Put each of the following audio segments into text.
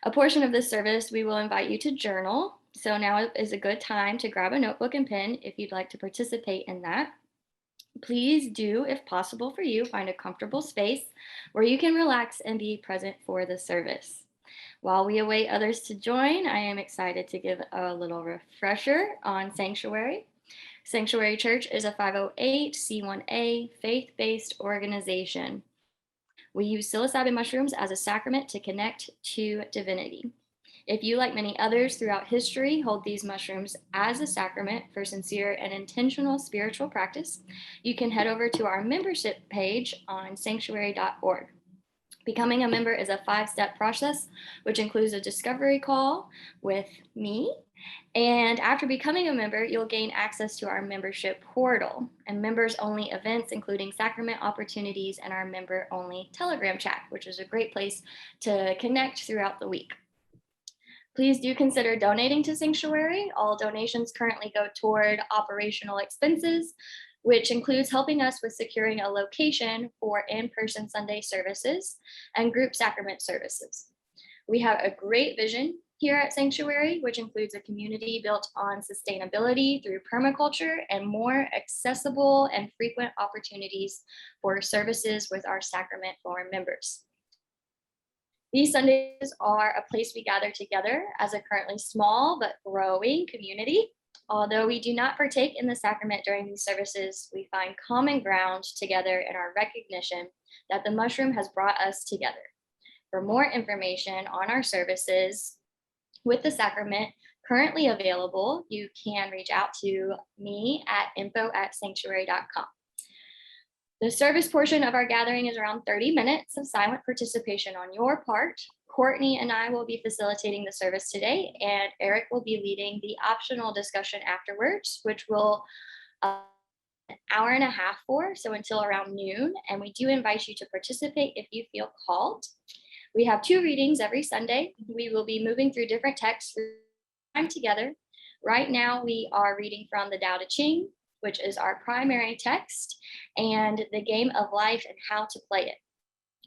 A portion of this service, we will invite you to journal. So now is a good time to grab a notebook and pen if you'd like to participate in that. Please do, if possible for you, find a comfortable space where you can relax and be present for the service. While we await others to join, I am excited to give a little refresher on Sanctuary. Sanctuary Church is a 508c1a faith based organization. We use psilocybin mushrooms as a sacrament to connect to divinity. If you, like many others throughout history, hold these mushrooms as a sacrament for sincere and intentional spiritual practice, you can head over to our membership page on sanctuary.org. Becoming a member is a 5-step process, which includes a discovery call with me. And after becoming a member, you'll gain access to our membership portal and members only events, including sacrament opportunities and our member only Telegram chat, which is a great place to connect throughout the week. Please do consider donating to Sanctuary. All donations currently go toward operational expenses, which includes helping us with securing a location for in-person Sunday services and group sacrament services. We have a great vision here at Sanctuary, which includes a community built on sustainability through permaculture and more accessible and frequent opportunities for services with our sacrament for members. These Sundays are a place we gather together as a currently small but growing community. Although we do not partake in the sacrament during these services, we find common ground together in our recognition that the mushroom has brought us together. For more information on our services with the sacrament currently available, you can reach out to me at info@sanctuary.com. The service portion of our gathering is around 30 minutes of silent participation on your part. Courtney and I will be facilitating the service today, and Eric will be leading the optional discussion afterwards, which will an hour and a half for, so until around noon. And we do invite you to participate if you feel called. We have 2 readings every Sunday. We will be moving through different texts time together. Right now, we are reading from the Tao Te Ching, which is our primary text, and the game of life and how to play it.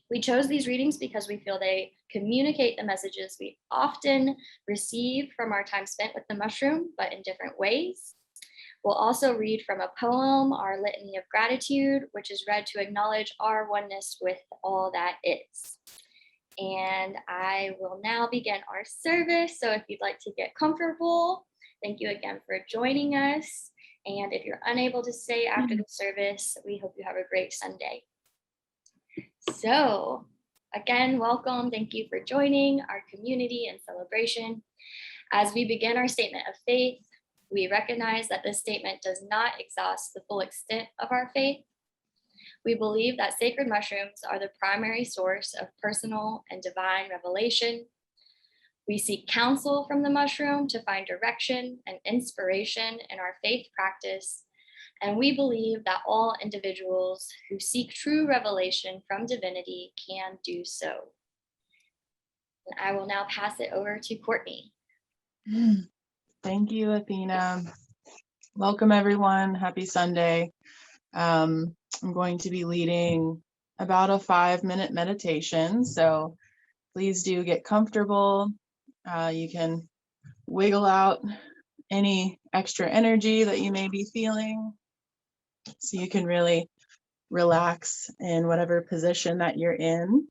We chose these readings because we feel they communicate the messages we often receive from our time spent with the mushroom, but in different ways. We'll also read from a poem, our Litany of Gratitude, which is read to acknowledge our oneness with all that is. And I will now begin our service. So if you'd like to get comfortable, thank you again for joining us. And if you're unable to stay after the service, we hope you have a great Sunday. So again, welcome. Thank you for joining our community and celebration. As we begin our statement of faith, we recognize that this statement does not exhaust the full extent of our faith. We believe that sacred mushrooms are the primary source of personal and divine revelation. We seek counsel from the mushroom to find direction and inspiration in our faith practice. And we believe that all individuals who seek true revelation from divinity can do so. And I will now pass it over to Courtney. Thank you, Athena. Welcome, everyone. Happy Sunday. I'm going to be leading about a 5-minute meditation. So please do get comfortable. You can wiggle out any extra energy that you may be feeling so you can really relax in whatever position that you're in.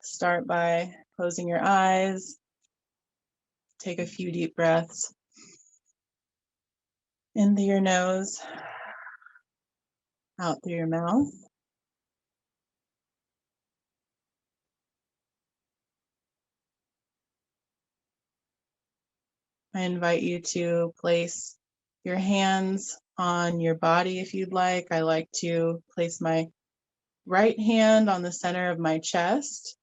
Start by closing your eyes. Take a few deep breaths in through your nose, out through your mouth. I invite you to place your hands on your body if you'd like. I like to place my right hand on the center of my chest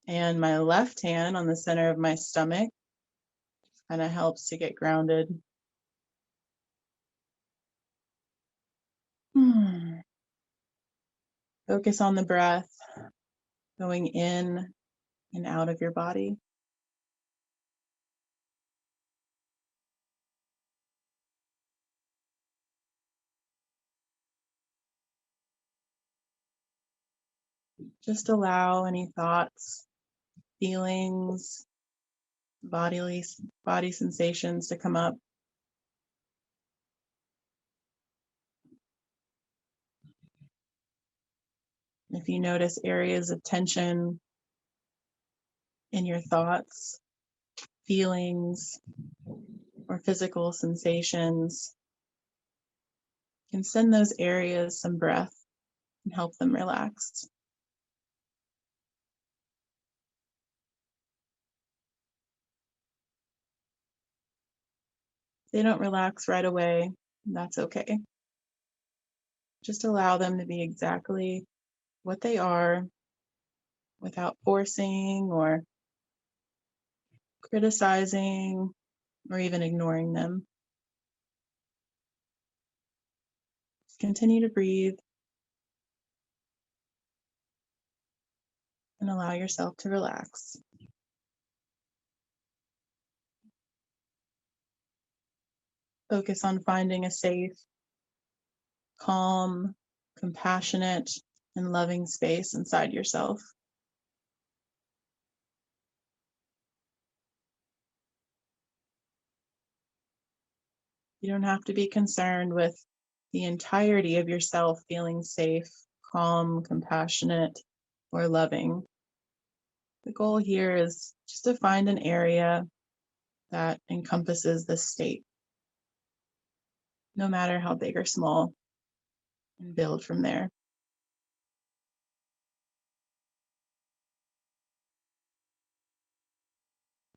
and my left hand on the center of my stomach. Kind of helps to get grounded. Focus on the breath going in and out of your body. Just allow any thoughts, feelings, body sensations to come up. If you notice areas of tension in your thoughts, feelings, or physical sensations, you can send those areas some breath and help them relax. If they don't relax right away, that's okay. Just allow them to be exactly what they are without forcing or criticizing or even ignoring them. Just continue to breathe and allow yourself to relax. Focus on finding a safe, calm, compassionate, and loving space inside yourself. You don't have to be concerned with the entirety of yourself feeling safe, calm, compassionate, or loving. The goal here is just to find an area that encompasses this state, no matter how big or small, and build from there.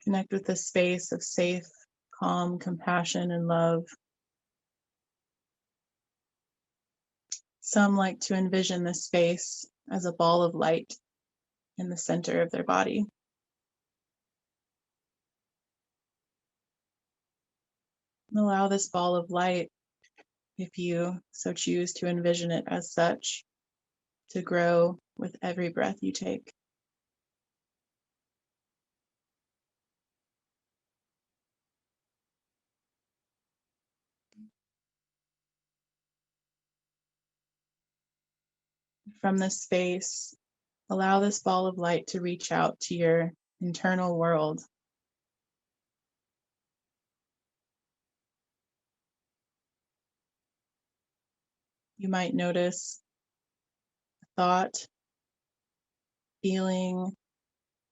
Connect with this space of safe, calm, compassion, and love. Some like to envision this space as a ball of light in the center of their body. And allow this ball of light, if you so choose to envision it as such, to grow with every breath you take. From this space, allow this ball of light to reach out to your internal world. You might notice a thought, feeling,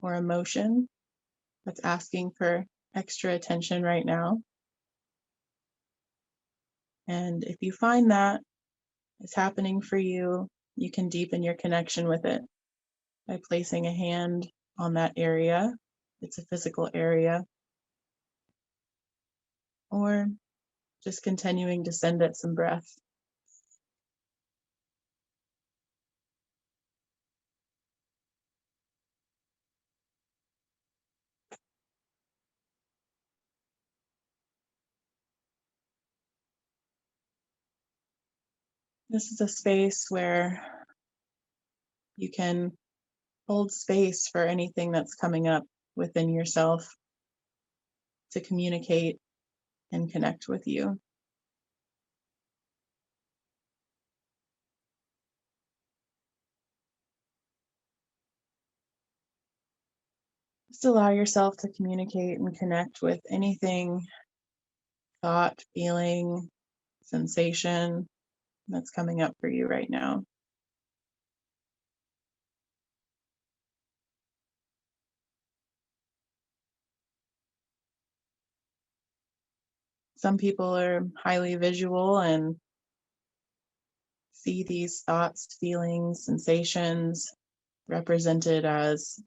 or emotion that's asking for extra attention right now. And if you find that is happening for you, you can deepen your connection with it by placing a hand on that area. It's a physical area. Or just continuing to send it some breath. This is a space where you can hold space for anything that's coming up within yourself to communicate and connect with you. Just allow yourself to communicate and connect with anything, thought, feeling, sensation that's coming up for you right now. Some people are highly visual and see these thoughts, feelings, sensations represented as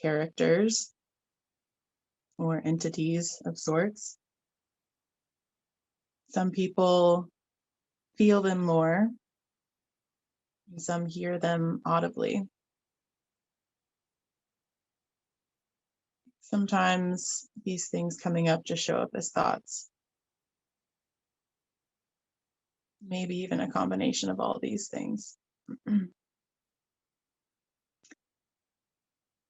characters or entities of sorts. Some people feel them more, and some hear them audibly. Sometimes these things coming up just show up as thoughts. Maybe even a combination of all these things.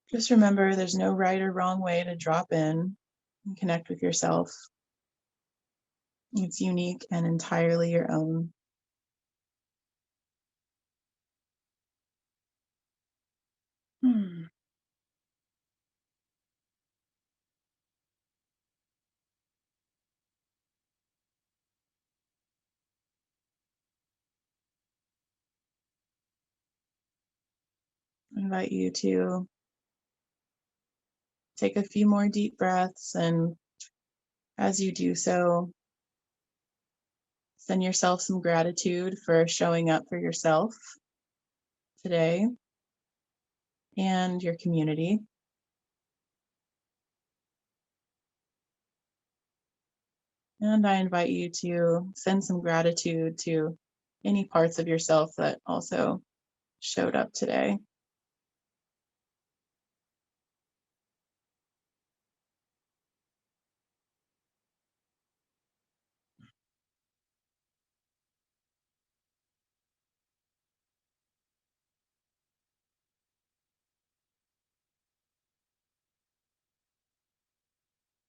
Just remember there's no right or wrong way to drop in and connect with yourself. It's unique and entirely your own. I invite you to take a few more deep breaths, and as you do so, send yourself some gratitude for showing up for yourself today and your community. And I invite you to send some gratitude to any parts of yourself that also showed up today.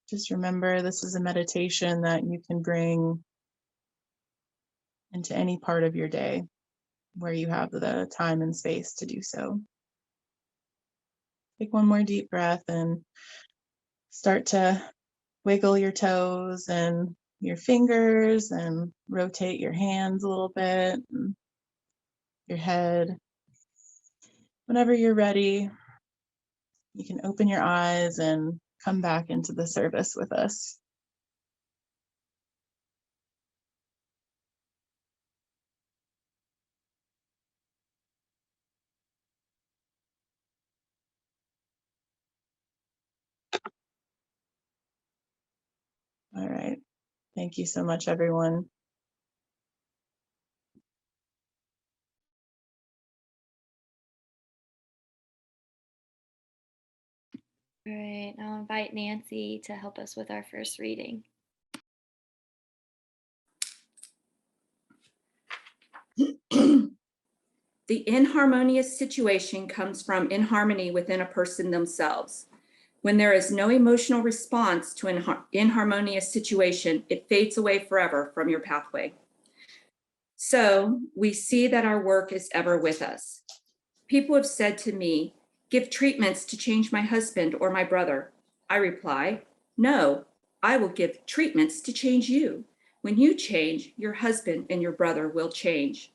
Just remember, this is a meditation that you can bring into any part of your day where you have the time and space to do so. Take one more deep breath and start to wiggle your toes and your fingers and rotate your hands a little bit, and your head. Whenever you're ready, you can open your eyes and come back into the service with us. All right. Thank you so much, everyone. All right, I'll invite Nancy to help us with our first reading. The inharmonious situation comes from inharmony within a person themselves. When there is no emotional response to an inharmonious situation, it fades away forever from your pathway. So we see that our work is ever with us. People have said to me, "Give treatments to change my husband or my brother." I reply, "No, I will give treatments to change you. When you change, your husband and your brother will change."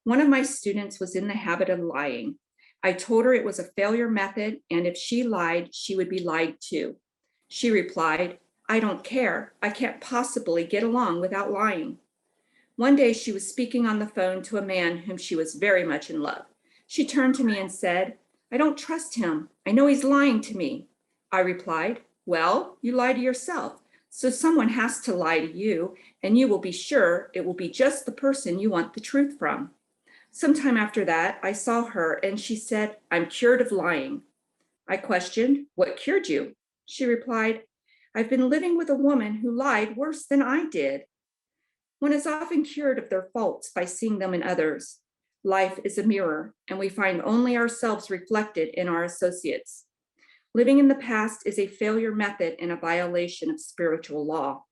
One of my students was in the habit of lying. I told her it was a failure method, and if she lied, she would be lied to. She replied, "I don't care. I can't possibly get along without lying." One day she was speaking on the phone to a man whom she was very much in love. She turned to me and said, "I don't trust him. I know he's lying to me." I replied, "Well, you lie to yourself. So someone has to lie to you, and you will be sure it will be just the person you want the truth from." Sometime after that, I saw her and she said, "I'm cured of lying." I questioned, "What cured you?" She replied, "I've been living with a woman who lied worse than I did." One is often cured of their faults by seeing them in others. Life is a mirror, and we find only ourselves reflected in our associates. Living in the past is a failure method and a violation of spiritual law.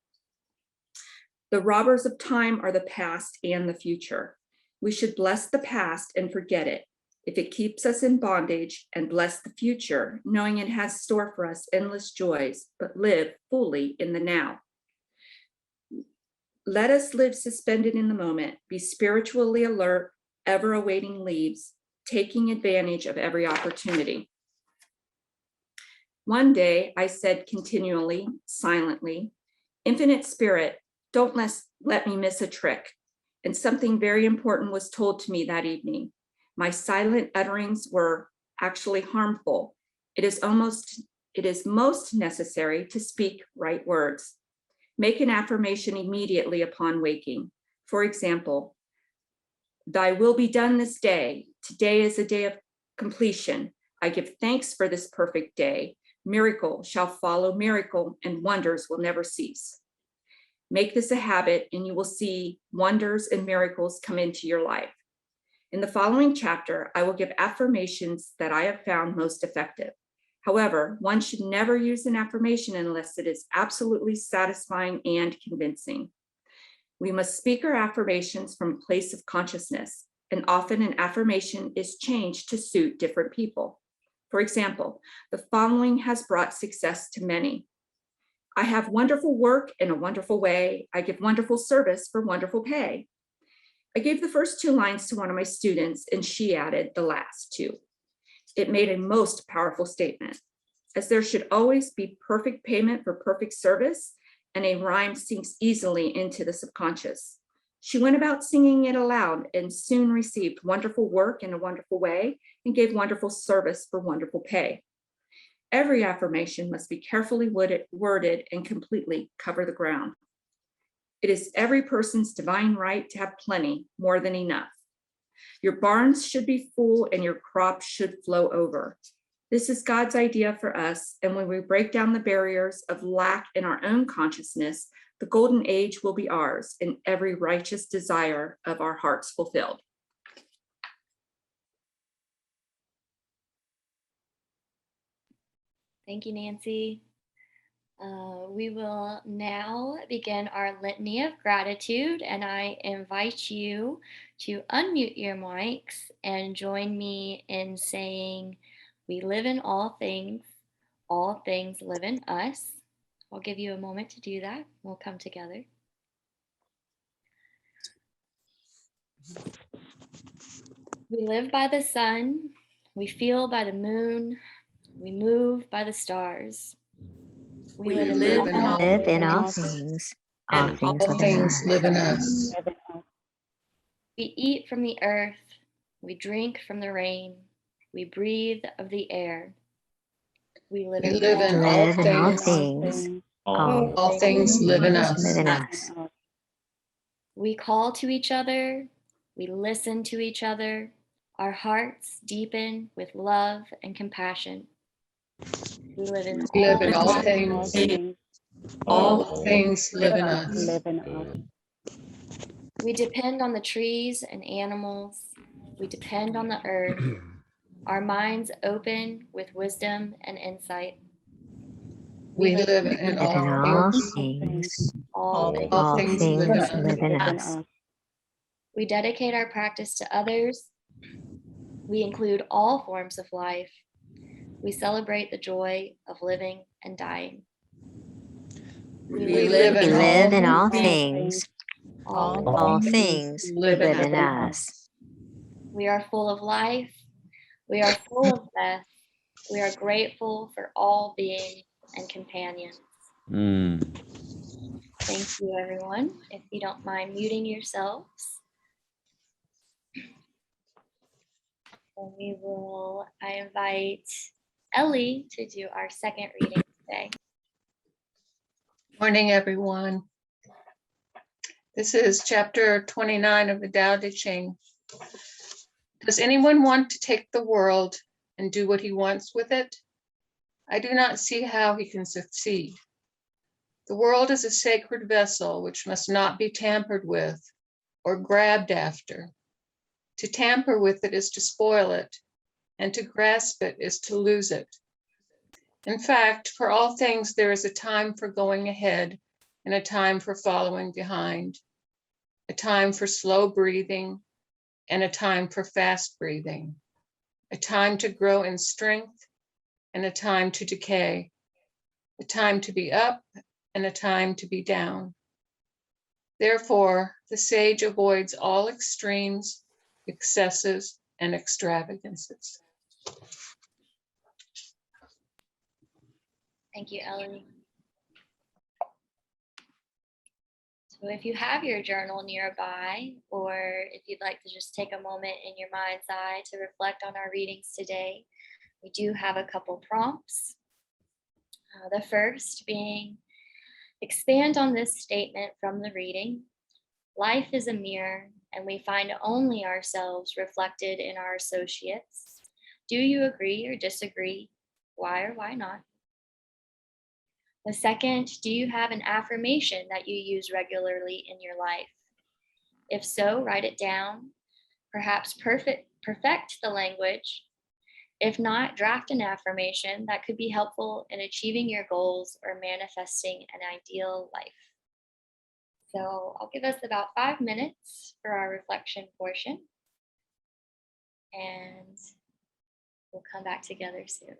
The robbers of time are the past and the future. We should bless the past and forget it if it keeps us in bondage, and bless the future, knowing it has store for us endless joys, but live fully in the now. Let us live suspended in the moment, be spiritually alert, ever awaiting leaves, taking advantage of every opportunity. One day I said continually, silently, "Infinite Spirit, don't let me miss a trick." And something very important was told to me that evening. My silent utterings were actually harmful. It is most necessary to speak right words. Make an affirmation immediately upon waking. For example, "Thy will be done this day. Today is a day of completion. I give thanks for this perfect day. Miracle shall follow miracle, and wonders will never cease." Make this a habit, and you will see wonders and miracles come into your life. In the following chapter, I will give affirmations that I have found most effective. However, one should never use an affirmation unless it is absolutely satisfying and convincing. We must speak our affirmations from a place of consciousness, and often an affirmation is changed to suit different people. For example, the following has brought success to many. "I have wonderful work in a wonderful way. I give wonderful service for wonderful pay." I gave the first two lines to one of my students, and she added the last two. It made a most powerful statement, as there should always be perfect payment for perfect service, and a rhyme sinks easily into the subconscious. She went about singing it aloud and soon received wonderful work in a wonderful way and gave wonderful service for wonderful pay. Every affirmation must be carefully worded and completely cover the ground. It is every person's divine right to have plenty, more than enough. Your barns should be full and your crops should flow over. This is God's idea for us, and when we break down the barriers of lack in our own consciousness, the golden age will be ours and every righteous desire of our hearts fulfilled. Thank you, Nancy. We will now begin our litany of gratitude, and I invite you to unmute your mics and join me in saying, "We live in all things live in us." I'll give you a moment to do that. We'll come together. We live by the sun, we feel by the moon, we move by the stars. We live in all things. and All things live in us. We eat from the earth, we drink from the rain, we breathe of the air. We live in all things. All things live in us. We call to each other, we listen to each other, our hearts deepen with love and compassion. We live in all things. All things live in us. We depend on the trees and animals. We depend on the earth. Our minds open with wisdom and insight. We live in all things. All things live in us. We dedicate our practice to others. We include all forms of life. We celebrate the joy of living and dying. We live in all things. All things live in us. We are full of life. We are full of death. We are grateful for all beings and companions. Thank you, everyone. If you don't mind muting yourselves. I invite Ellie to do our second reading today. Morning, everyone. This is chapter 29 of the Tao Te Ching. Does anyone want to take the world and do what he wants with it? I do not see how he can succeed. The world is a sacred vessel which must not be tampered with or grabbed after. To tamper with it is to spoil it, and to grasp it is to lose it. In fact, for all things, there is a time for going ahead and a time for following behind, a time for slow breathing and a time for fast breathing, a time to grow in strength and a time to decay, a time to be up and a time to be down. Therefore, the sage avoids all extremes, excesses, and extravagances. Thank you, Ellie. So if you have your journal nearby, or if you'd like to just take a moment in your mind's eye to reflect on our readings today, we do have a couple prompts. The first being, expand on this statement from the reading. Life is a mirror, and we find only ourselves reflected in our associates. Do you agree or disagree? Why or why not? The second, do you have an affirmation that you use regularly in your life? If so, write it down. Perhaps perfect the language. If not, draft an affirmation that could be helpful in achieving your goals or manifesting an ideal life. So I'll give us about 5 minutes for our reflection portion, and we'll come back together soon.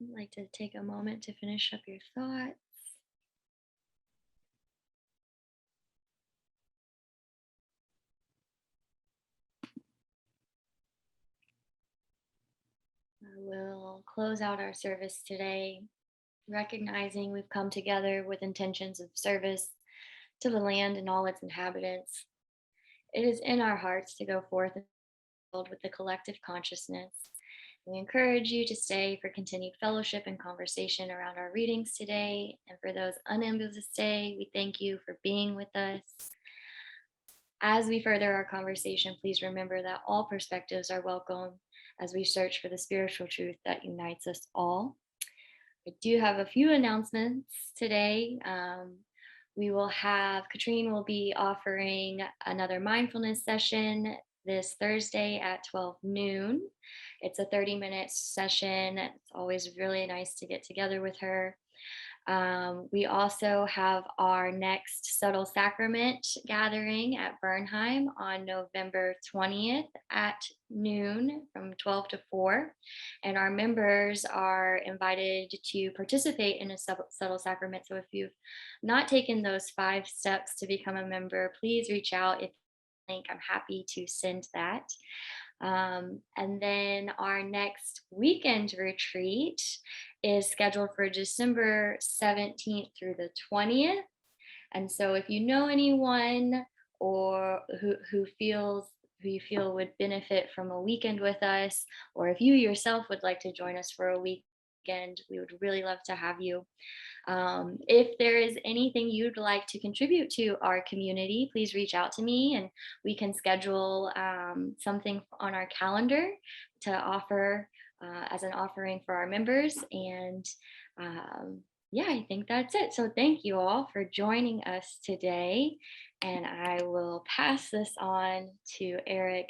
I'd like to take a moment to finish up your thoughts. We'll close out our service today, recognizing we've come together with intentions of service to the land and all its inhabitants. It is in our hearts to go forth in the world with the collective consciousness. We encourage you to stay for continued fellowship and conversation around our readings today. And for those unable to stay, we thank you for being with us. As we further our conversation, please remember that all perspectives are welcome as we search for the spiritual truth that unites us all. I do have a few announcements today. Katrine will be offering another mindfulness session this Thursday at 12 noon. It's a 30-minute session. It's always really nice to get together with her. We also have our next Subtle Sacrament gathering at Bernheim on November 20th at noon from 12 to 4. And our members are invited to participate in a Subtle Sacrament. So if you've not taken those 5 steps to become a member, please reach out. If you think, I'm happy to send that. And then our next weekend retreat is scheduled for December 17th through the 20th. And so if you know anyone or who you feel would benefit from a weekend with us, or if you yourself would like to join us for a weekend, we would really love to have you. If there is anything you'd like to contribute to our community, please reach out to me and we can schedule something on our calendar to offer as an offering for our members. And yeah, I think that's it. So thank you all for joining us today. And I will pass this on to Eric